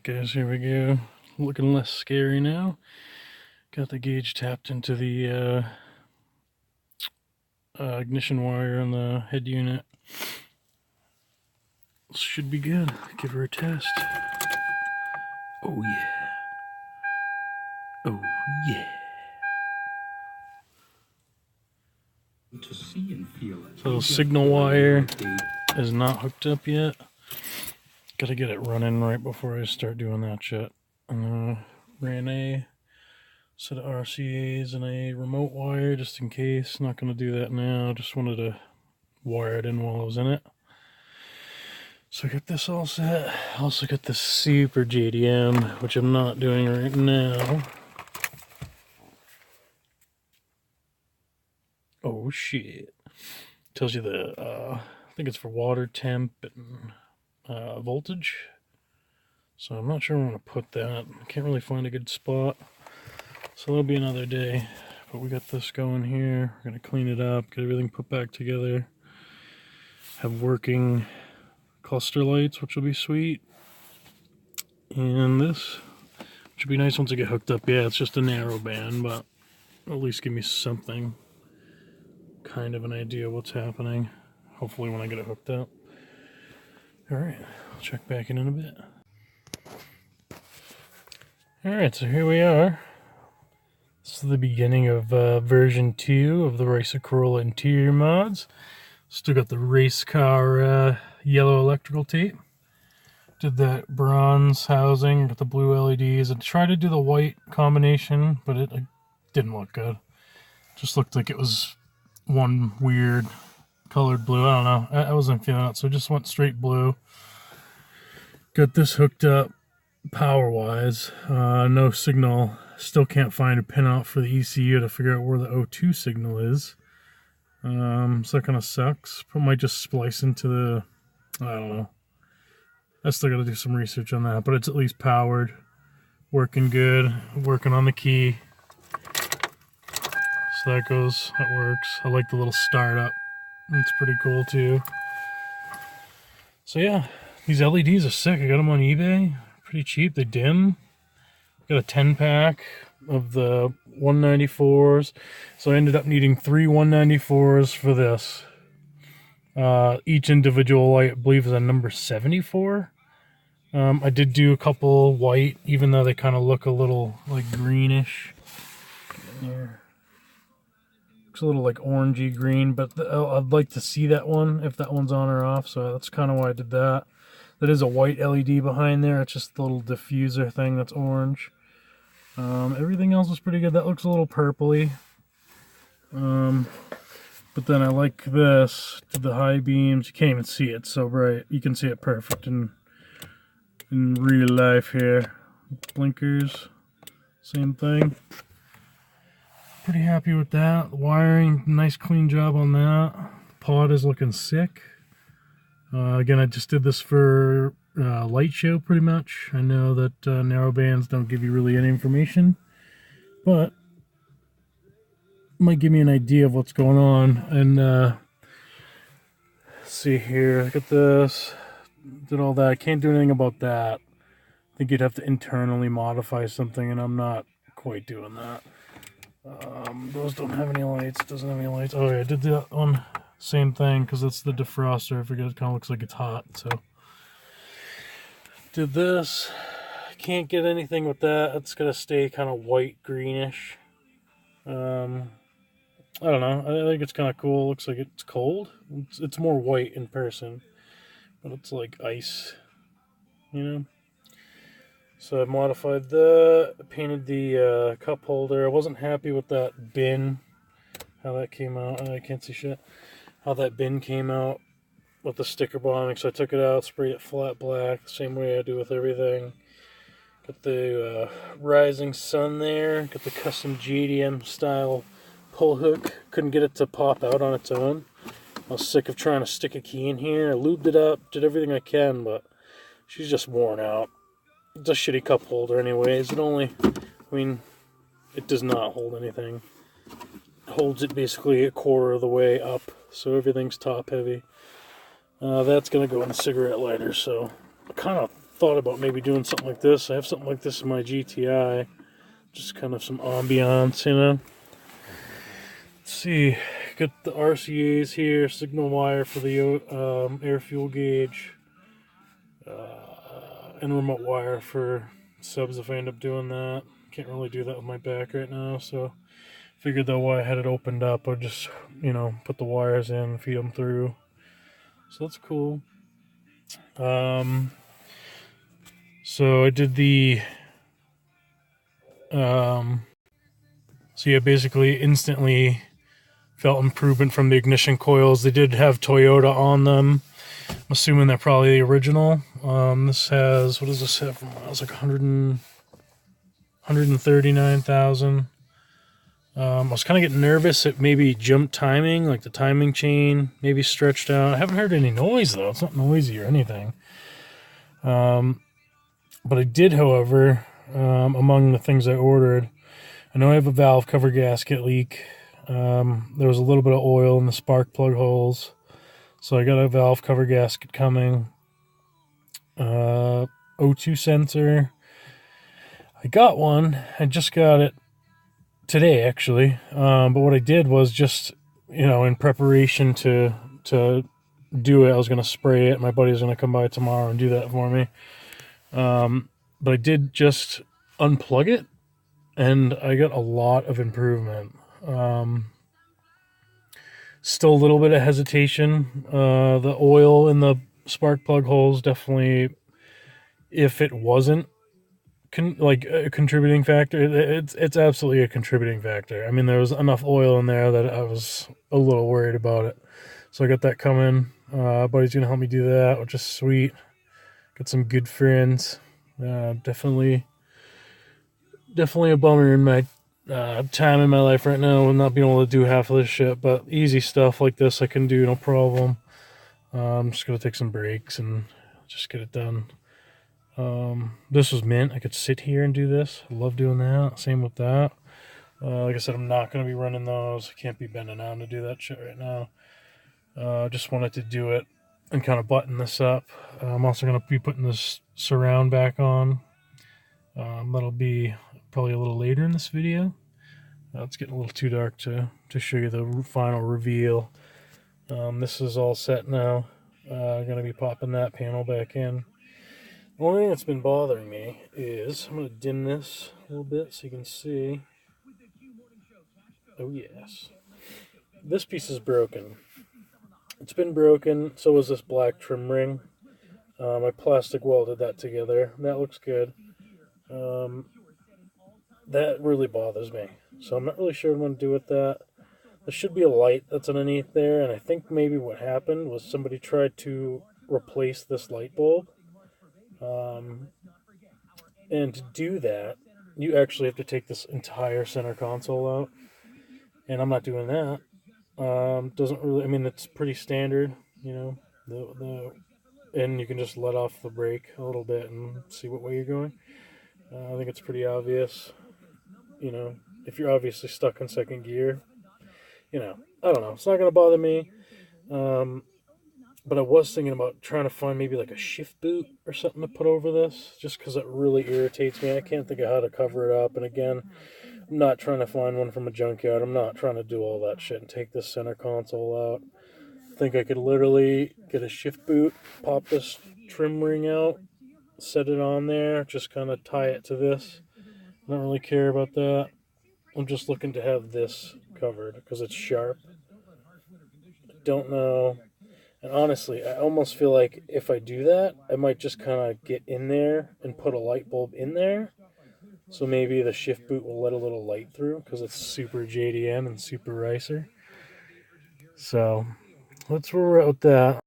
guys, here we go. Looking less scary now. Got the gauge tapped into the ignition wire on the head unit. Should be good. Give her a test. Oh yeah. Oh yeah. To see and feel it. So the signal wire is not hooked up yet. Gotta get it running right before I start doing that shit. Ran a set of RCAs and a remote wire just in case. Not gonna do that now. Just wanted to wire it in while I was in it. So I got this all set. Also got this super JDM, which I'm not doing right now. Oh shit. Tells you the, I think it's for water temp and voltage. So I'm not sure where I'm going to put that. I can't really find a good spot. So that'll be another day. But we got this going here. We're going to clean it up, get everything put back together. Have working cluster lights, which will be sweet. And this should be nice once I get hooked up. Yeah, it's just a narrow band, but at least give me something. Kind of an idea what's happening. Hopefully when I get it hooked up. Alright, I'll check back in a bit. Alright, so here we are. This is the beginning of version 2 of the Racer Corolla interior mods. Still got the race car yellow electrical tape. Did that bronze housing with the blue LEDs. I tried to do the white combination, but it didn't look good. Just looked like it was one weird colored blue. I don't know. I wasn't feeling it, so I just went straight blue. Got this hooked up power-wise. No signal. Still can't find a pinout for the ECU to figure out where the O2 signal is. So that kind of sucks. But might just splice into the... I don't know. I still got to do some research on that, but it's at least powered. Working good. Working on the key. So that goes, that works. I like the little startup. It's pretty cool too. So yeah, these LEDs are sick. I got them on eBay. Pretty cheap. They dim. Got a 10-pack of the 194s. So I ended up needing 3 194s for this. Each individual, I believe, is a number 74. I did do a couple white, even though they kind of look a little like greenish. Here. Looks a little like orangey green, but I'd like to see that one, if that one's on or off, so that's kind of why I did that. That is a white LED behind there. It's just the little diffuser thing that's orange. Everything else is pretty good. That looks a little purpley. But then I like this, the high beams. You can't even see it, so bright. You can see it perfect in real life here. Blinkers, same thing. Pretty happy with that. The wiring, nice clean job on that. The pod is looking sick. Again, I just did this for light show pretty much. I know that narrow bands don't give you really any information, but might give me an idea of what's going on. And let's see here, look at this. Did all that. I can't do anything about that. I think you'd have to internally modify something, and I'm not quite doing that. Those don't have any lights. Doesn't have any lights. Oh yeah, I did that one. Same thing, because it's the defroster. I forget, it kind of looks like it's hot. So did this. Can't get anything with that. It's gonna stay kind of white greenish. I don't know. I think it's kind of cool. Looks like it's cold. It's more white in person, but it's like ice, you know. So I modified the, painted the cup holder. I wasn't happy with that bin, how that came out. I can't see shit. How that bin came out with the sticker bonding. So I took it out, sprayed it flat black, the same way I do with everything. Got the rising sun there. Got the custom JDM style pull hook. Couldn't get it to pop out on its own. I was sick of trying to stick a key in here. I lubed it up, did everything I can, but she's just worn out. It's a shitty cup holder anyways. It only, I mean, it does not hold anything. It holds it basically a quarter of the way up, so everything's top heavy. That's going to go in a cigarette lighter, so I kind of thought about maybe doing something like this. I have something like this in my GTI. Just kind of some ambiance, you know. Let's see. Got the RCAs here, signal wire for the air fuel gauge, and remote wire for subs if I end up doing that. Can't really do that with my back right now, so figured though while I had it opened up, I'd just, put the wires in, feed them through. So that's cool. So I did the, so yeah, basically instantly felt improvement from the ignition coils. They did have Toyota on them. I'm assuming they're probably the original. This has, what does this have from? It was like 139,000. I was kind of getting nervous at maybe jump timing, like the timing chain maybe stretched out. I haven't heard any noise though. It's not noisy or anything. But I did, however, among the things I ordered, I know I have a valve cover gasket leak. There was a little bit of oil in the spark plug holes. So I got a valve cover gasket coming. O2 sensor. I got one. I just got it today, actually. But what I did was just, in preparation to do it, I was going to spray it. My buddy's going to come by tomorrow and do that for me. But I did just unplug it, and I got a lot of improvement. Still a little bit of hesitation. The oil in the spark plug holes definitely, if it wasn't a contributing factor, it's absolutely a contributing factor. I mean, there was enough oil in there that I was a little worried about it. So I got that coming. Buddy's gonna help me do that, which is sweet. Got some good friends. Definitely a bummer in my time in my life right now with not being able to do half of this shit. But easy stuff like this I can do, no problem. I'm just gonna take some breaks and just get it done. This was mint. I could sit here and do this. I love doing that. Same with that. Like I said, I'm not going to be running those. I can't be bending down to do that shit right now. Just wanted to do it and kind of button this up. I'm also going to be putting this surround back on. That'll be probably a little later in this video. It's getting a little too dark to show you the final reveal. This is all set now. Going to be popping that panel back in. The only thing that's been bothering me is, I'm going to dim this a little bit so you can see. Oh yes. This piece is broken. It's been broken, so was this black trim ring. I plastic welded that together. That looks good. That really bothers me. So I'm not really sure what I'm going to do with that. There should be a light that's underneath there, and I think maybe what happened was somebody tried to replace this light bulb. And to do that, you actually have to take this entire center console out, and I'm not doing that. Doesn't really. I mean, it's pretty standard, and you can just let off the brake a little bit and see what way you're going. I think it's pretty obvious. If you're obviously stuck in second gear, I don't know. It's not gonna bother me. But I was thinking about trying to find maybe like a shift boot or something to put over this, just because it really irritates me. I can't think of how to cover it up. And again, I'm not trying to find one from a junkyard. I'm not trying to do all that shit and take this center console out. I think I could literally get a shift boot, pop this trim ring out, set it on there, just kind of tie it to this. I don't really care about that. I'm just looking to have this covered because it's sharp. I don't know. And honestly, I almost feel like if I do that, I might just kind of get in there and put a light bulb in there. So maybe the shift boot will let a little light through because it's super JDM and super Ricer. So that's where we're at with that.